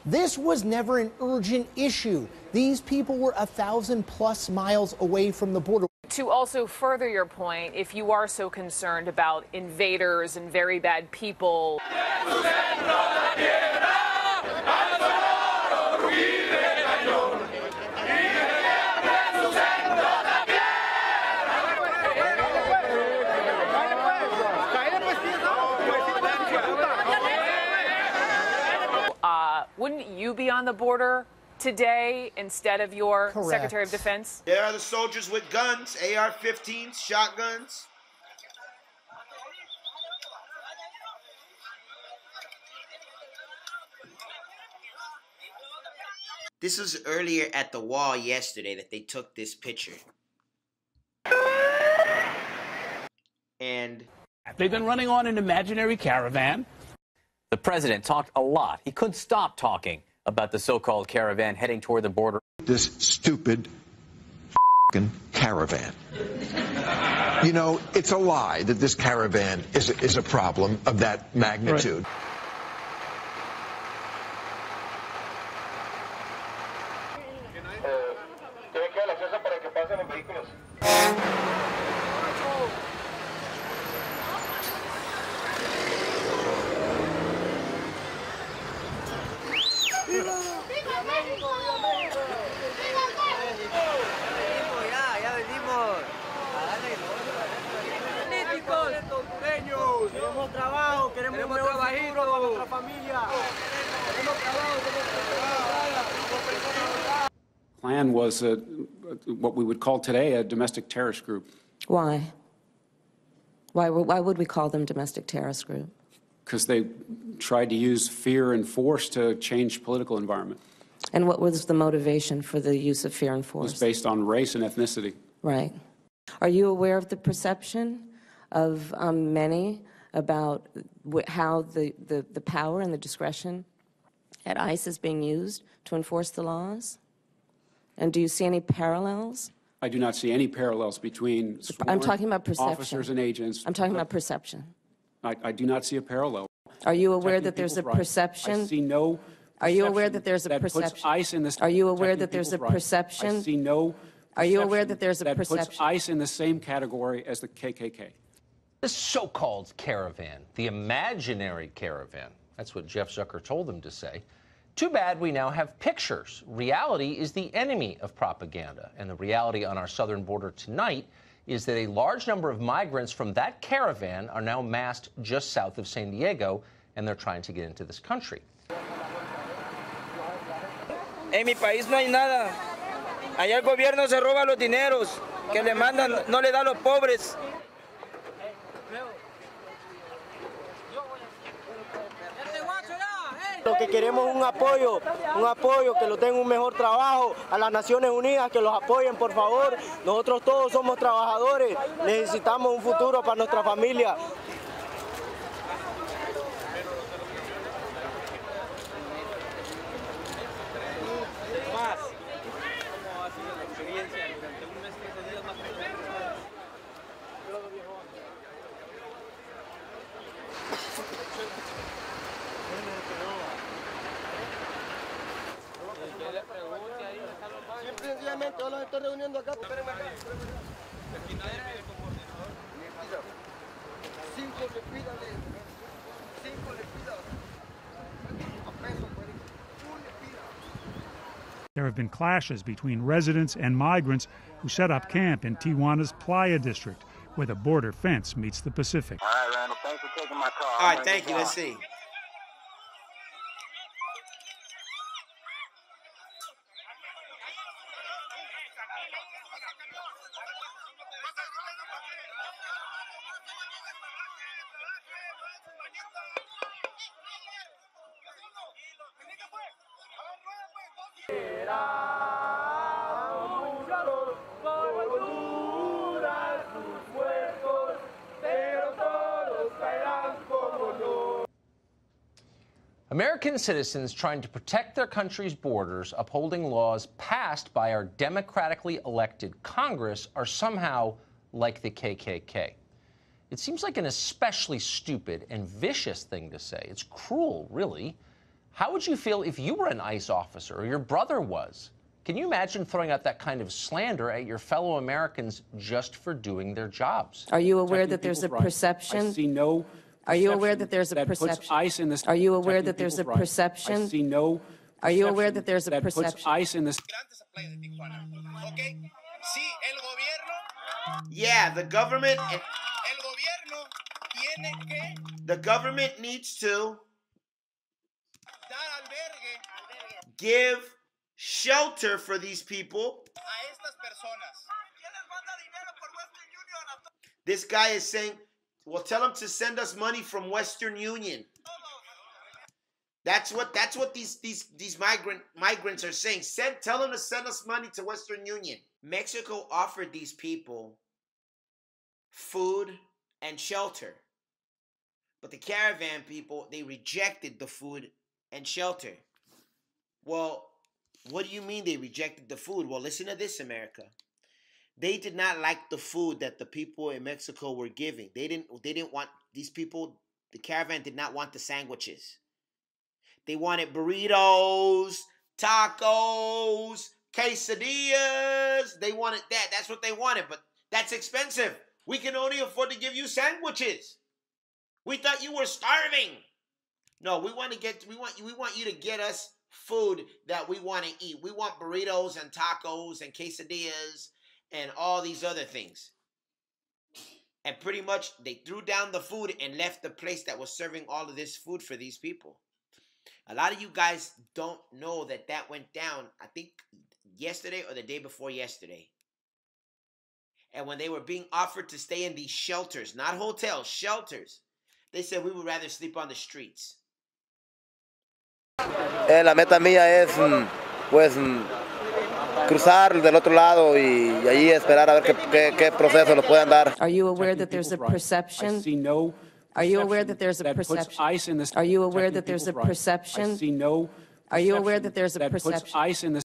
This was never an urgent issue. These people were 1,000+ miles away from the border. To also further your point, if you are so concerned about invaders and very bad people, wouldn't you be on the border today instead of your Correct. Secretary of Defense? There are the soldiers with guns, AR-15s, shotguns. This was earlier at the wall yesterday that they took this picture. And they've been running on an imaginary caravan. The president talked a lot. He couldn't stop talking about the so-called caravan heading toward the border. This stupid caravan. You know, it's a lie that this caravan is a problem of that magnitude. Right. Queremos trabajo, queremos un mejor futuro para nuestra familia. Queremos trabajo, Klan was what we would call today a domestic terrorist group. Why? Why would we call them domestic terrorist group? Because they tried to use fear and force to change political environment. And what was the motivation for the use of fear and force? It was based on race and ethnicity. Right. Are you aware of the perception of many about how the power and the discretion at ICE is being used to enforce the laws? And do you see any parallels? I do not see any parallels between I'm talking about perception. Officers and agents. I'm talking about perception. I do not see a parallel. Are you aware that there's a perception? I see no. Are you aware that there's a perception? Are you aware that there's a perception? I see no. Are you aware that there's a perception? That puts ICE in the same category as the KKK. The so-called caravan, the imaginary caravan. That's what Jeff Zucker told them to say. Too bad we now have pictures. Reality is the enemy of propaganda. And the reality on our southern border tonight is that a large number of migrants from that caravan are now massed just south of San Diego, and they're trying to get into this country. En mi país no hay nada. Allá el gobierno se roba los dineros que le mandan, no le da a los pobres. Lo que queremos es un apoyo, que los den un mejor trabajo, a las Naciones Unidas que los apoyen, por favor. Nosotros todos somos trabajadores, necesitamos un futuro para nuestra familia. Sencillamente, yo los estoy reuniendo acá. There have been clashes between residents and migrants who set up camp in Tijuana's Playa district, where the border fence meets the Pacific. All right, Randall, thanks for taking my call. All right, thank you. Let's see. American citizens trying to protect their country's borders, upholding laws passed by our democratically elected Congress, are somehow like the KKK. It seems like an especially stupid and vicious thing to say. It's cruel, really. How would you feel if you were an ICE officer or your brother was? Can you imagine throwing out that kind of slander at your fellow Americans just for doing their jobs? Are you aware that there's a perception? I see no. Are you aware that there's a perception? ICE in this. Are you aware that there's a perception? I see no. Are you aware that there's a that perception? puts ICE in this. Yeah, the government. The government needs to give shelter for these people. This guy is saying, well, tell them to send us money from Western Union. That's what these migrants are saying. Tell them to send us money to Western Union. Mexico offered these people food and shelter. But the caravan people, they rejected the food and shelter. Well, what do you mean they rejected the food? Well, listen to this, America. They did not like the food that the people in Mexico were giving. They didn't want these people, the caravan did not want the sandwiches. They wanted burritos, tacos, quesadillas. They wanted that. That's what they wanted, but that's expensive. We can only afford to give you sandwiches. We thought you were starving. No, we want you to get us food that we want to eat. We want burritos and tacos and quesadillas and all these other things. And pretty much they threw down the food and left the place that was serving all of this food for these people. A lot of you guys don't know that went down, I think, yesterday or the day before yesterday. And when they were being offered to stay in these shelters, not hotels, shelters, they said we would rather sleep on the streets. La meta mía es, pues, cruzar del otro lado y allí esperar a ver qué proceso nos puedan dar. Are you aware that there's a perception? I see no. Are you aware that there's a perception? Are you aware that there's a perception? I see no. Are you aware that there's a that puts perception? ICE in the